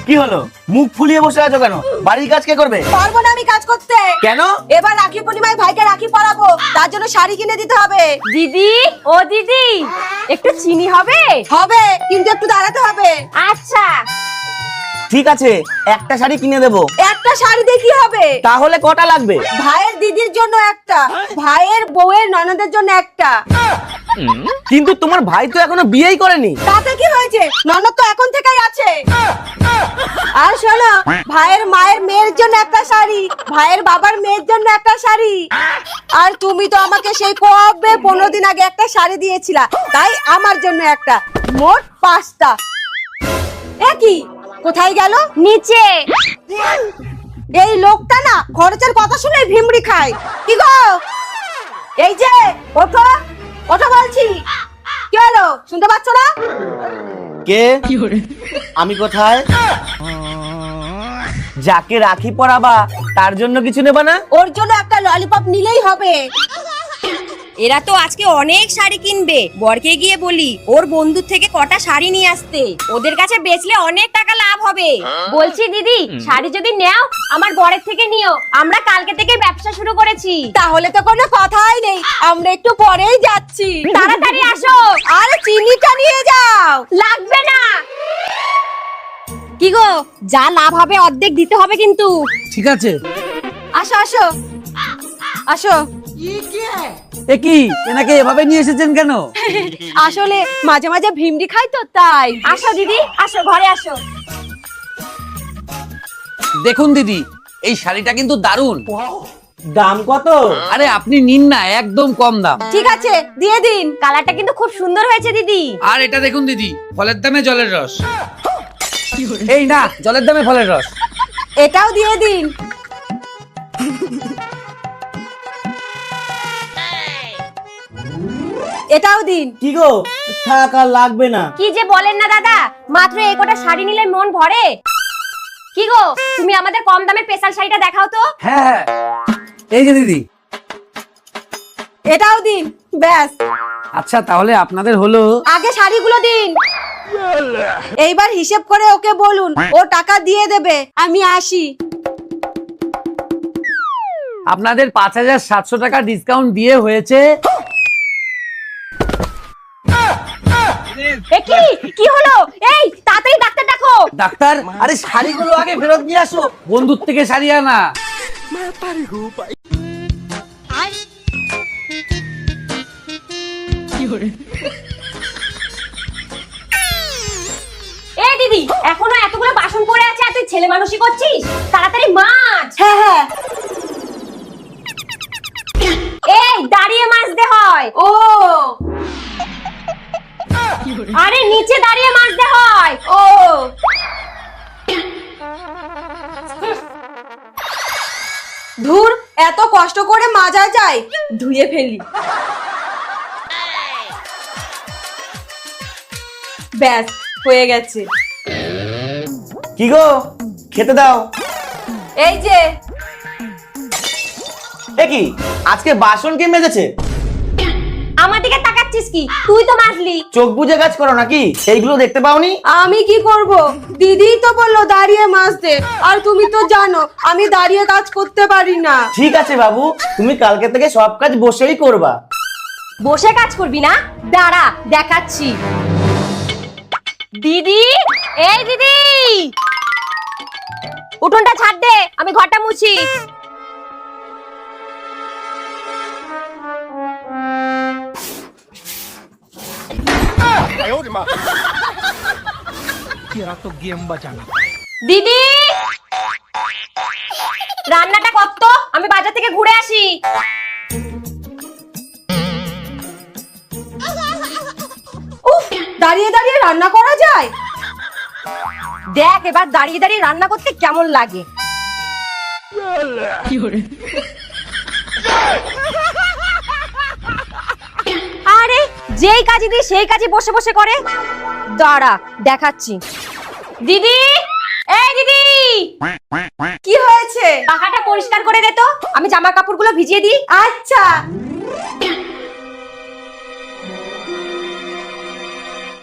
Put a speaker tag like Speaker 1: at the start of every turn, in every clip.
Speaker 1: কি হলো, মুখ ফুলিয়ে বসে আছো কেন? বাড়ির কাজ কে করবে?
Speaker 2: পারবো না আমি কাজ করতে।
Speaker 1: কেন?
Speaker 2: এবার রাখি পূর্ণিমায় ভাইকে রাখি পরাবো, তার জন্য শাড়ি কিনে দিতে হবে।
Speaker 3: দিদি, ও দিদি, একটু চিনি হবে?
Speaker 2: হবে, কিন্তু একটু দাঁড়াতে হবে।
Speaker 3: আচ্ছা।
Speaker 1: ঠিক আছে, একটা শাড়ি কিনে দেবো।
Speaker 2: একটা শাড়ি দিয়ে কি হবে?
Speaker 1: তাহলে কটা লাগবে?
Speaker 2: ভাইয়ের দিদির জন্য একটা, ভাইয়ের বউয়ের ননদের জন্য একটা।
Speaker 1: কিন্তু তোমার ভাই তো এখনো বিয়েই করেনি।
Speaker 2: তাতে কি হয়েছে, ননদ তো এখন থেকেই আছে। আর শোনো, ভাইয়ের মায়ের মেয়ের জন্য একটা শাড়ি, ভাইয়ের বাবার মেয়ের জন্য একটা শাড়ি। আর তুমি তো আমাকে সেই কবে 15 দিন আগে একটা শাড়ি দিয়েছিলা, তাই আমার জন্য একটা। মোট 5টা। এ কি, কোথায় গেল?
Speaker 3: নিচে।
Speaker 2: এই লোকটা না খরচের কথা শুনে ভিমড়ি খায়। কি গো, এই যে ওঠো, ওঠো বলছি। কি হলো, শুনতে পাচ্ছ না?
Speaker 1: কে? আমি কোথায়? যাকে রাখি পরাবা তার জন্য কিছু নেবা না?
Speaker 2: ওর জন্য একটা ললিপপ নিলেই হবে।
Speaker 3: এরা তো আজকে অনেক শাড়ি কিনবে। বরকে গিয়ে বলি ওর বন্ধুর থেকে কটা শাড়ি নিয়ে আসতে, ওদের কাছে বেচলে অনেক টাকা লাভ হবে। বলছি দিদি, শাড়ি যদি নেও আমার বরের থেকে নিও, আমরা কালকে থেকে ব্যবসা শুরু করেছি।
Speaker 2: তাহলে তো কোনো কথাই নেই, আমরা একটু পরেই যাচ্ছি।
Speaker 3: তাড়াতাড়ি আসো।
Speaker 2: আর চিনিটা নিয়ে যাও।
Speaker 3: লাগবে না। কি গো, যা লাভ হবে অর্ধেক দিতে হবে কিন্তু।
Speaker 4: ঠিক আছে।
Speaker 2: আসো আসো আসো।
Speaker 4: এ কি, এনাকে এভাবে নিয়ে এসেছেন কেন?
Speaker 2: আসলে মাঝে মাঝে ভিমড়ি খাই তো তাই।
Speaker 3: আসো দিদি, আসো, ঘরে আসো।
Speaker 4: দেখুন দিদি, এই শাড়িটা কিন্তু দারুণ।
Speaker 1: দাম কত?
Speaker 4: আরে আপনি নিন না, একদম কম দাম।
Speaker 2: ঠিক আছে, দিয়ে দিন।
Speaker 3: কালারটা কিন্তু খুব সুন্দর হয়েছে দিদি।
Speaker 4: আর এটা দেখুন দিদি, ফলের দামে জলের রস। এই না, জলের দামে ফলের রস।
Speaker 2: এটাও দিয়ে দিন। এটাও দিন।
Speaker 1: কি গো, থাক আর লাগবে না।
Speaker 3: কি যে বলেন না দাদা, মাত্র এই কটা শাড়ি নিলে মন ভরে? কি গো, তুমি আমাদের কম দামের স্পেশাল শাড়িটা দেখাও তো।
Speaker 4: হ্যাঁ হ্যাঁ, এই যে দিদি।
Speaker 2: এটাও দিন, ব্যাস।
Speaker 4: আচ্ছা, তাহলে আপনাদের হলো।
Speaker 2: আগে শাড়িগুলো দিন। এইবার হিসেব করে ওকে বলুন, ও টাকা দিয়ে দেবে। আমি আসি।
Speaker 4: আপনাদের 5,700 টাকা ডিসকাউন্ট দিয়ে হয়েছে।
Speaker 3: এ কি, কি হলো? এই তাড়াতাড়ি ডাক্তার ডাকো।
Speaker 4: ডাক্তার, আরে শাড়িগুলো আগে ফেরত নিয়ে আসো, বন্ধুর থেকে শাড়ি আনা।
Speaker 3: এই দিদি, এখনো এতগুলো বাসন পড়ে আছে আর তুই ছেলে মানুষই করছিস? তাড়াতাড়ি মাছ।
Speaker 2: হ্যাঁ হ্যাঁ।
Speaker 3: এই দাঁড়িয়ে মাজতে হয়।
Speaker 2: ও,
Speaker 3: আরে নিচে দাঁড়িয়ে মাজতে হয়।
Speaker 2: ও। ধুর, এত কষ্ট করে মাজা যায়, ধুয়ে ফেলি। ব্যাস, হয়ে গেছে।
Speaker 1: কি গো, খেতে দাও।
Speaker 2: এই যে।
Speaker 1: এ কি, আজকে বাসন কে মেজেছে?
Speaker 3: আমার দিকে তাকাচ্ছিস কি? তুই তো মাজলি।
Speaker 1: চোখ বুজে কাজ করো নাকি? এইগুলো দেখতে পাওনি?
Speaker 2: আমি কি করব, দিদি তো বললো দাঁড়িয়ে মাজতে, আর তুমি তো জানো আমি দাঁড়িয়ে কাজ করতে পারি না।
Speaker 1: ঠিক আছে বাবু, তুমি কালকে থেকে সব কাজ বসেই করবা।
Speaker 3: বসে কাজ করবি না? দাঁড়া, দেখাচ্ছি। দিদি, এই দিদি, উঠোনটা ঝাড় দে, আমি ঘরটা মুছি। দিদি, রান্নাটা কত, আমি বাজার থেকে ঘুরে আসি।
Speaker 2: উফ, দাঁড়িয়ে দাঁড়িয়ে রান্না করা যায়?
Speaker 3: দেখ এবার দাঁড়িয়ে দাঁড়িয়ে রান্না করতে কেমন লাগে। আরে যেই কাজই দিই সেই কাজই বসে বসে করে। দাঁড়া, দেখাচ্ছি। দিদি, এই দিদি,
Speaker 2: কি হয়েছে?
Speaker 3: পাখাটা পরিষ্কার করে দে তো, আমি জামা কাপড়গুলো ভিজিয়ে দিই।
Speaker 2: আচ্ছা।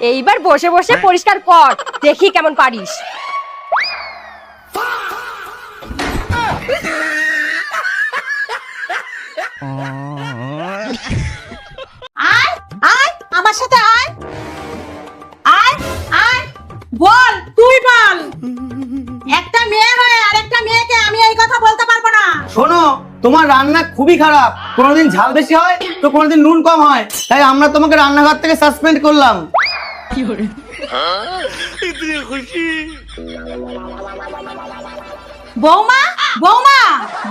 Speaker 3: এইবার বসে বসে পরিষ্কার কর, দেখি কেমন পারিস।
Speaker 2: আয় আয় আমার সাথে আয় আয় আয় বল তুই বল। একটা মেয়ে হয়ে আরেকটা মেয়েকে আমি এই কথা বলতে পারবো না।
Speaker 1: শোনো, তোমার রান্না খুবই খারাপ। কোনোদিন ঝাল বেশি হয় তো কোনোদিন নুন কম হয়, তাই আমরা তোমাকে রান্নাঘর থেকে সাসপেন্ড করলাম।
Speaker 2: বৌমা বৌমা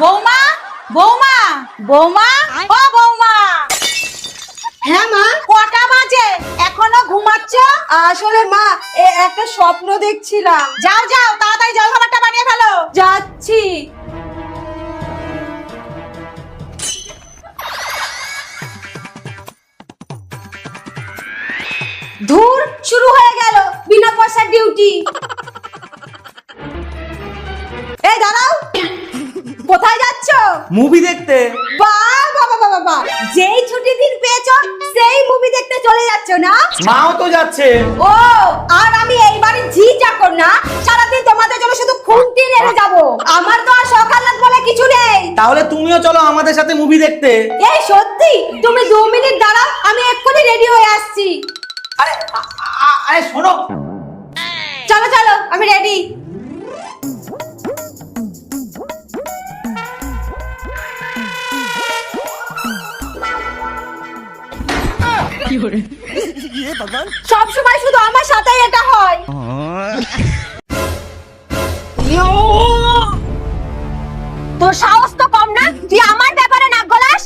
Speaker 2: বৌমা বৌমা বৌমা ও বৌমা। হ্যাঁ মা, কটা বাজে? এখনো ঘুমাচ্ছ? আসলে মা একটা স্বপ্ন দেখছিলাম। যাও যাও তাড়াতাড়ি জল খাবারটা বানিয়ে ফেলো। যাচ্ছি। ধুর, শুরু হয়ে গেল বিনা পয়সার ডিউটি। এই দাঁড়াও, কোথায় যাচ্ছ?
Speaker 1: মুভি দেখতে।
Speaker 2: বাহ বাবা বাবা বাহ, যেই ছুটির দিন পেয়েছো সেই মুভি দেখতে চলে যাচ্ছ না?
Speaker 1: মাও তো যাচ্ছে।
Speaker 2: ও, আর আমি এই বাড়ির ঝি চাকর না, সারাদিন তোমাদের জন্য শুধু খুঁটি নেড়ে যাবো। আমার তো আর সকালাত বলে কিছু নেই।
Speaker 1: তাহলে তুমিও চলো আমাদের সাথে মুভি দেখতে।
Speaker 2: এই সত্যি? তুমি 2 মিনিট দাঁড়াও, আমি এক্ষুনি রেডি হয়ে আসছি।
Speaker 1: আরে আরে শোনো,
Speaker 2: চলো চলো, আমি রেডি। সব সময় শুধু আমার সাথেই এটা হয়।
Speaker 3: তোর সাহস তো কম না, তুই আমার ব্যাপারে নাক গলাস।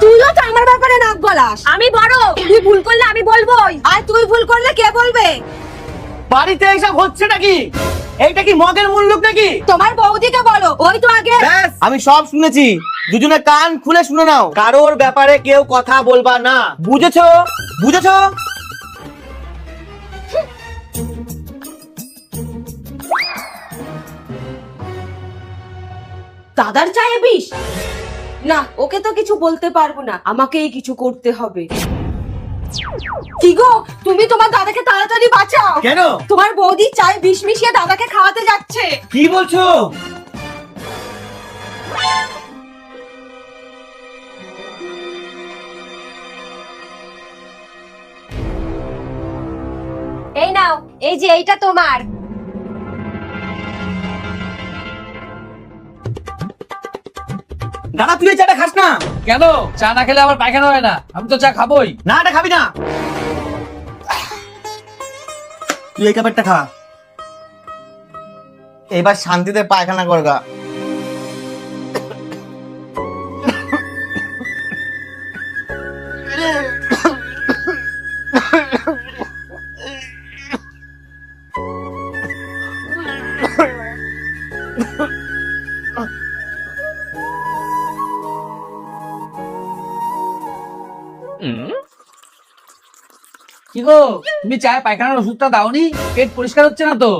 Speaker 2: তুইও তো আমার ব্যাপারে নাক গলাস।
Speaker 3: আমি বড়, তুই ভুল করলে আমি বলবোই।
Speaker 2: আর তুই ভুল করলে কে বলবে?
Speaker 1: বাড়িতে এইসব হচ্ছে নাকি? এইটা কি মগের মুল্লুক নাকি?
Speaker 2: তোমার বৌদিকে বলো, ওই তো আগে।
Speaker 1: ব্যাস, আমি সব শুনেছি। দুজনে কান খুলে শুনে নাও, কারোর ব্যাপারে কেউ কথা বলবা না, বুঝেছো? বুঝেছো?
Speaker 2: দাদার চায়ে বিষ? না, ওকে তো কিছু বলতে পারবো না, আমাকেই কিছু করতে হবে। কি গো, তুমি তোমার দাদাকে তাড়াতাড়ি বাঁচাও।
Speaker 1: কেন?
Speaker 2: তোমার বৌদি চায়ে বিষ মিশিয়ে দাদাকে খাওয়াতে যাচ্ছে।
Speaker 1: কি বলছো?
Speaker 3: এই নাও, এই যে এইটা তোমার।
Speaker 1: দাদা, তুই এই চাটা খাস না
Speaker 4: কেন? চা না খেলে আবার পায়খানা হয় না? আমি তো চা খাবোই।
Speaker 1: না, এটা খাবি না। তুই এই কাপড়টা খা, এবার শান্তিতে পায়খানা করগা।
Speaker 4: কি গো, তুমি চায় পায়খানার ওষুধটা দাওনি? পেট পরিষ্কার হচ্ছে না তো?